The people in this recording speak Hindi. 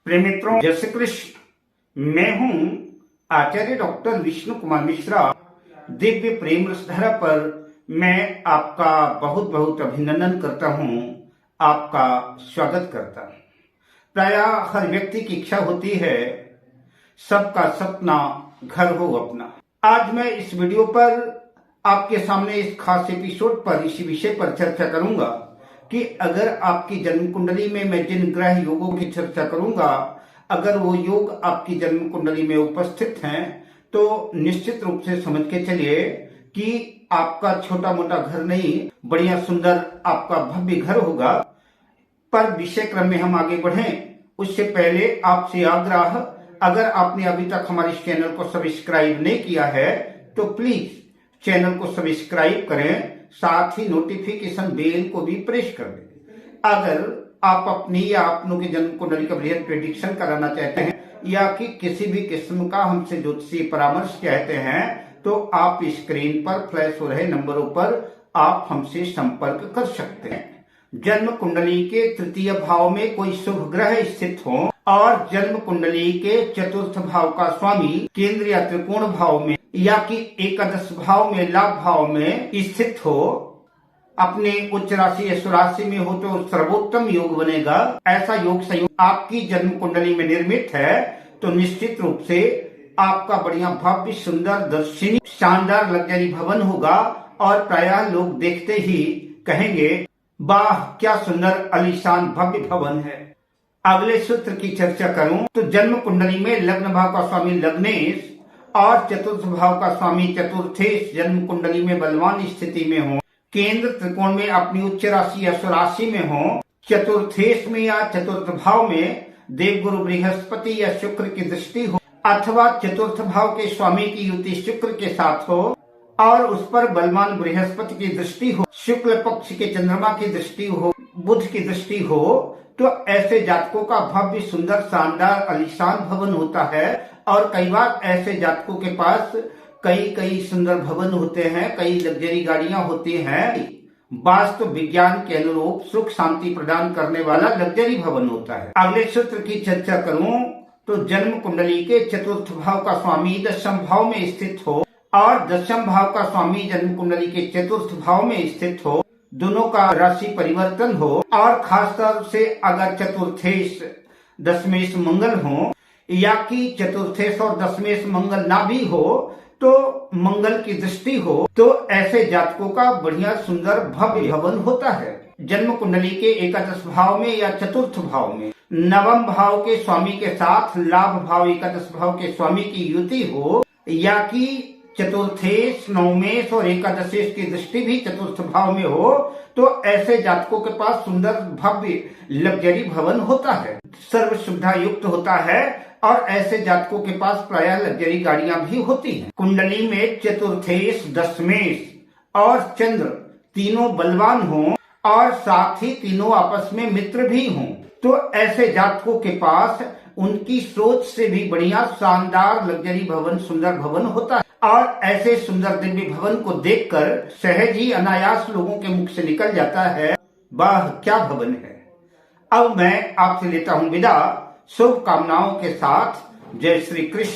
प्रिय मित्रों, जय श्री कृष्ण। मैं हूं आचार्य डॉक्टर विष्णु कुमार मिश्रा। दिव्य प्रेम रसधारा पर मैं आपका बहुत बहुत अभिनंदन करता हूं, आपका स्वागत करता हूं। प्राय हर व्यक्ति की इच्छा होती है सबका सपना घर हो अपना। आज मैं इस वीडियो पर आपके सामने इस खास एपिसोड पर इसी विषय पर चर्चा करूंगा कि अगर आपकी जन्म कुंडली में मैं जिन ग्रह योगों की चर्चा करूंगा, अगर वो योग आपकी जन्म कुंडली में उपस्थित हैं, तो निश्चित रूप से समझ के चलिए कि आपका छोटा मोटा घर नहीं, बढ़िया सुंदर आपका भव्य घर होगा। पर विषय क्रम में हम आगे बढ़ें उससे पहले आपसे आग्रह, अगर आपने अभी तक हमारे इस चैनल को सब्सक्राइब नहीं किया है तो प्लीज चैनल को सब्सक्राइब करें, साथ ही नोटिफिकेशन बेल को भी प्रेस कर दें। अगर आप अपनी या अपनों की जन्म कुंडली का बृहद प्रेडिक्शन कराना चाहते हैं या कि किसी भी किस्म का हमसे ज्योतिषीय परामर्श चाहते हैं तो आप स्क्रीन पर फ्लैश हो रहे नंबरों पर आप हमसे संपर्क कर सकते हैं। जन्म कुंडली के तृतीय भाव में कोई शुभ ग्रह स्थित हो और जन्म कुंडली के चतुर्थ भाव का स्वामी केंद्र या त्रिकोण भाव में या कि एकादश भाव में लाभ भाव में स्थित हो, अपने उच्च राशि या स्वराशि में हो तो सर्वोत्तम योग बनेगा। ऐसा योग संयोग आपकी जन्म कुंडली में निर्मित है तो निश्चित रूप से आपका बढ़िया भव्य सुंदर दर्शनीय शानदार लग्जरी भवन होगा और प्रायः लोग देखते ही कहेंगे वाह क्या सुंदर आलीशान भव्य भवन है। अगले सूत्र की चर्चा करूं तो जन्म कुंडली में लग्न भाव का स्वामी लग्नेश और चतुर्थ भाव का स्वामी चतुर्थेश जन्म कुंडली में बलवान स्थिति में हो, केंद्र त्रिकोण में अपनी उच्च राशि या स्वराशि में हो, चतुर्थेश में या चतुर्थ भाव में देवगुरु बृहस्पति या शुक्र की दृष्टि हो अथवा चतुर्थ भाव के स्वामी की युति शुक्र के साथ हो और उस पर बलवान बृहस्पति की दृष्टि हो, शुक्ल पक्ष के चंद्रमा की दृष्टि हो, बुध की दृष्टि हो, तो ऐसे जातकों का भव्य सुंदर शानदार आलीशान भवन होता है। और कई बार ऐसे जातकों के पास कई सुंदर भवन होते हैं, कई लग्जरी गाड़ियां होती हैं। वास्तु विज्ञान के अनुरूप सुख शांति प्रदान करने वाला लग्जरी भवन होता है। अगले सूत्र की चर्चा करूं तो जन्म कुंडली के चतुर्थ भाव का स्वामी दशम भाव में स्थित हो और दशम भाव का स्वामी जन्म कुंडली के चतुर्थ भाव में स्थित हो, दोनों का राशि परिवर्तन हो और खासतौर से अगर चतुर्थेश दशमेश मंगल हो या कि चतुर्थेश और दशमेश मंगल ना भी हो तो मंगल की दृष्टि हो, तो ऐसे जातकों का बढ़िया सुंदर भव्य भवन होता है। जन्म कुंडली के एकादश भाव में या चतुर्थ भाव में नवम भाव के स्वामी के साथ लाभ भाव एकादश भाव के स्वामी की युति हो या कि चतुर्थेश नवमेश और एकादशेश की दृष्टि भी चतुर्थ भाव में हो, तो ऐसे जातकों के पास सुंदर भव्य लग्जरी भवन होता है, सर्व सुविधा युक्त होता है और ऐसे जातकों के पास प्रायः लग्जरी गाड़ियां भी होती हैं। कुंडली में चतुर्थेश दशमेश और चंद्र तीनों बलवान हों और साथ ही तीनों आपस में मित्र भी हों, तो ऐसे जातकों के पास उनकी सोच से भी बढ़िया शानदार लग्जरी भवन सुंदर भवन होता है। और ऐसे सुंदर दिव्य भवन को देखकर सहज ही अनायास लोगों के मुख से निकल जाता है वाह क्या भवन है। अब मैं आपसे लेता हूं विदा, शुभकामनाओं के साथ। जय श्री कृष्ण।